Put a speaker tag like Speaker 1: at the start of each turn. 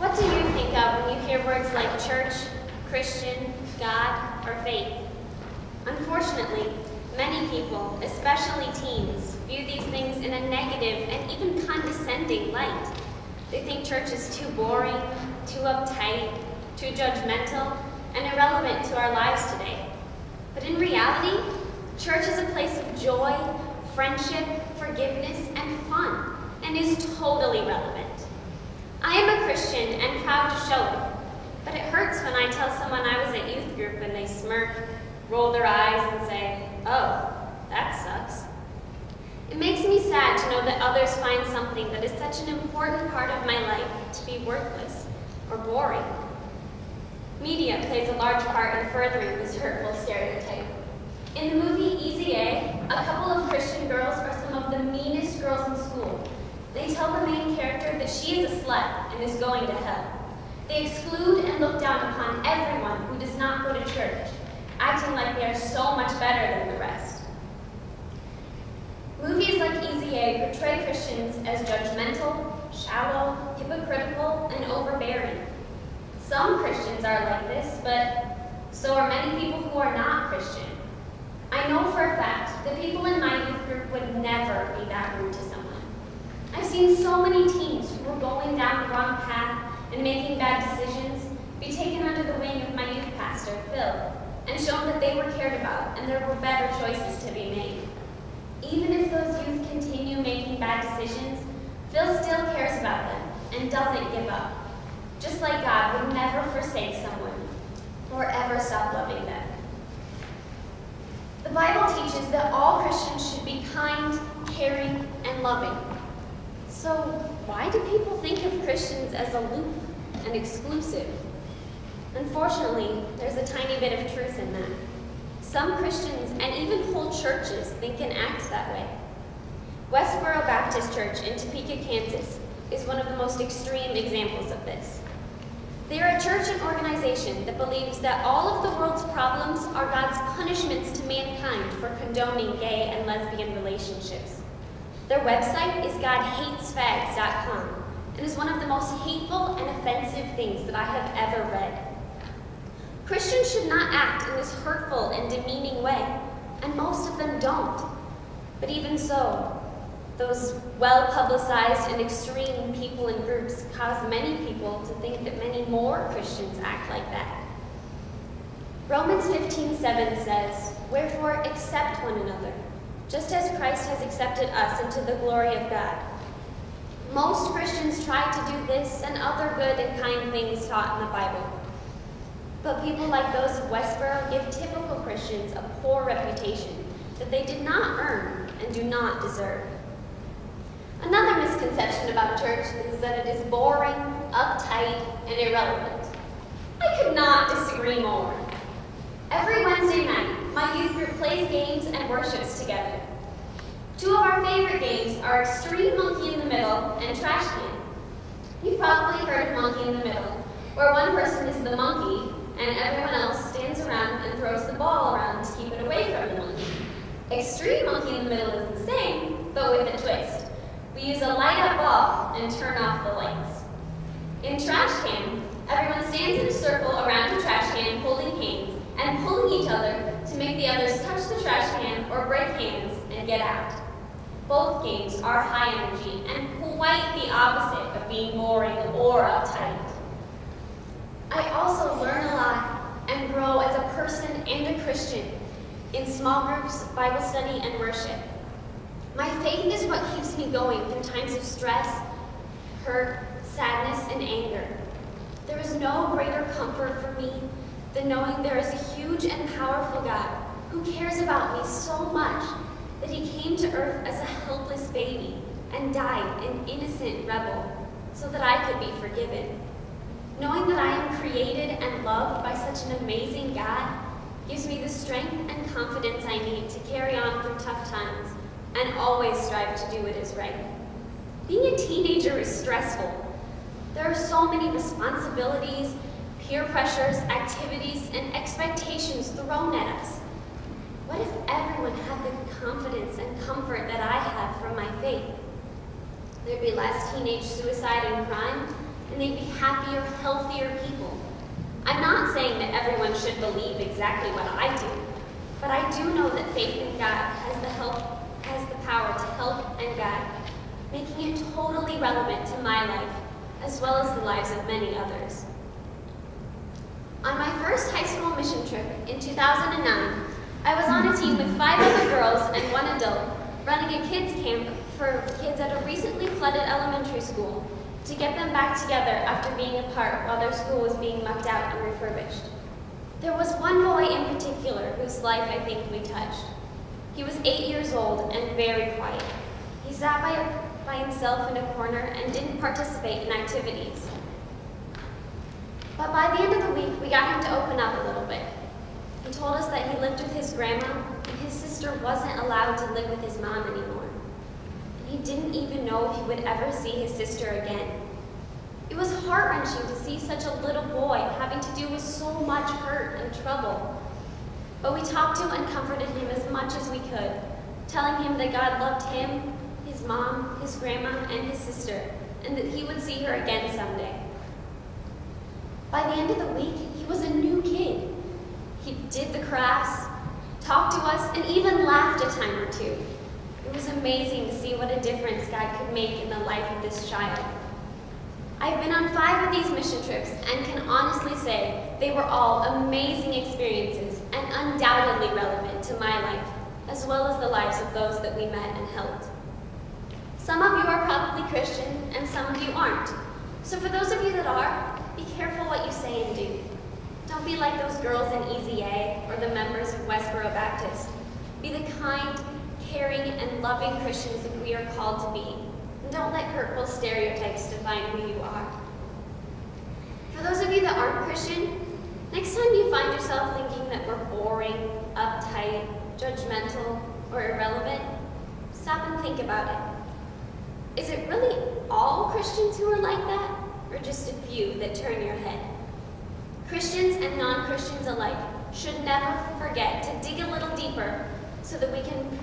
Speaker 1: What do you think of when you hear words like church, Christian, God, or faith? Unfortunately, many people, especially teens, view these things in a negative and even condescending light. They think church is too boring, too uptight, too judgmental, and irrelevant to our lives today. But in reality, church is a place of joy, friendship, forgiveness, and fun, and is totally relevant. I am a Christian and proud to show it, but it hurts when I tell someone I was at youth group and they smirk, roll their eyes, and say, "Oh, that sucks." It makes me sad to know that others find something that is such an important part of my life to be worthless or boring. Media plays a large part in furthering this hurtful stereotype. In the movie Easy A, a couple of Christian girls are some of the meanest girls in school. They tell the main character that she is a slut and is going to hell. They exclude and look down upon everyone who does not go to church, acting like they are so much better than the rest. Movies like Easy A portray Christians as judgmental, shallow, hypocritical, and overbearing. Some Christians are like this, but so are many people who are not Christian. I know for a fact that people in my youth group would never be that rude to someone. I've seen so many teens who were going down the wrong path and making bad decisions be taken under the wing of my youth pastor, Phil, and shown that they were cared about and there were better choices to be made. Even if those youth continue making bad decisions, Phil still cares about them and doesn't give up. Just like God would never forsake someone or ever stop loving them. The Bible teaches that all Christians should be kind, caring, and loving. So why do people think of Christians as aloof and exclusive? Unfortunately, there's a tiny bit of truth in that. Some Christians and even whole churches think and act that way. Westboro Baptist Church in Topeka, Kansas is one of the most extreme examples of this. They are a church and organization that believes that all of the world's problems are God's punishments to mankind for condoning gay and lesbian relationships. Their website is godhatesfags.com and is one of the most hateful and offensive things that I have ever read. Christians should not act in this hurtful and demeaning way, and most of them don't. But even so, those well-publicized and extreme people and groups cause many people to think that many more Christians act like that. Romans 15:7 says, "Wherefore accept one another, just as Christ has accepted us into the glory of God." Most Christians try to do this and other good and kind things taught in the Bible. But people like those of Westboro give typical Christians a poor reputation that they did not earn and do not deserve. Another misconception about church is that it is boring, uptight, and irrelevant. I could not disagree more. Every Wednesday night, my youth group plays games and worships together. Two of our favorite games are Extreme Monkey in the Middle and Trash Can. You've probably heard of Monkey in the Middle, where one person is the monkey and everyone else stands around and throws the ball around to keep it away from the monkey. Extreme Monkey in the Middle is the same, but with a twist. We use a light-up ball and turn off the lights. In Trash Can, everyone stands in a circle around the trash can holding hands and pulling each other to make the others touch the trash can or break hands and get out. Both games are high energy and quite the opposite of being boring or uptight. I also learn a lot and grow as a person and a Christian in small groups, Bible study, and worship. My faith is what keeps me going through times of stress, hurt, sadness, and anger. There is no greater comfort for me than knowing there is a huge and powerful God who cares about me so much that he came to earth as a helpless baby and died an innocent rebel so that I could be forgiven. Knowing that I am created and loved by such an amazing God gives me the strength and confidence I need to carry on through tough times and always strive to do what is right. Being a teenager is stressful. There are so many responsibilities, peer pressures, activities, and expectations thrown at us. What if everyone had the confidence and comfort that I have from my faith? There'd be less teenage suicide and crime, and they'd be happier, healthier people. I'm not saying that everyone should believe exactly what I do, but I do know that faith in God has the power to help and guide, making it totally relevant to my life, as well as the lives of many others. On my first high school mission trip in 2009, I was on a team with 5 other girls and 1 adult, running a kids camp for kids at a recently flooded elementary school to get them back together after being apart while their school was being mucked out and refurbished. There was one boy in particular whose life I think we touched. He was 8 years old and very quiet. He sat by himself in a corner and didn't participate in activities. But by the end of the week, we got him to open up a little bit. He told us that he lived with his grandma and his sister wasn't allowed to live with his mom anymore. And he didn't even know if he would ever see his sister again. It was heart-wrenching to see such a little boy having to deal with so much hurt and trouble. But we talked to and comforted him as much as we could, telling him that God loved him, his mom, his grandma, and his sister, and that he would see her again someday. By the end of the week, he was a new kid. He did the crafts, talked to us, and even laughed a time or two. It was amazing to see what a difference God could make in the life of this child. I've been on 5 of these mission trips and can honestly say they were all amazing experiences and undoubtedly relevant to my life, as well as the lives of those that we met and helped. Some of you are probably Christian, and some of you aren't. So for those of you that are, be careful what you say and do. Don't be like those girls in Easy A or the members of Westboro Baptist. Be the kind, caring, and loving Christians that we are called to be. And don't let hurtful stereotypes define who you are. For those of you that aren't Christian, next time you find yourself thinking that we're boring, uptight, judgmental, or irrelevant, stop and think about it. Is it really all Christians who are like that, or just a few that turn your head? Christians and non-Christians alike should never forget to dig a little deeper so that we can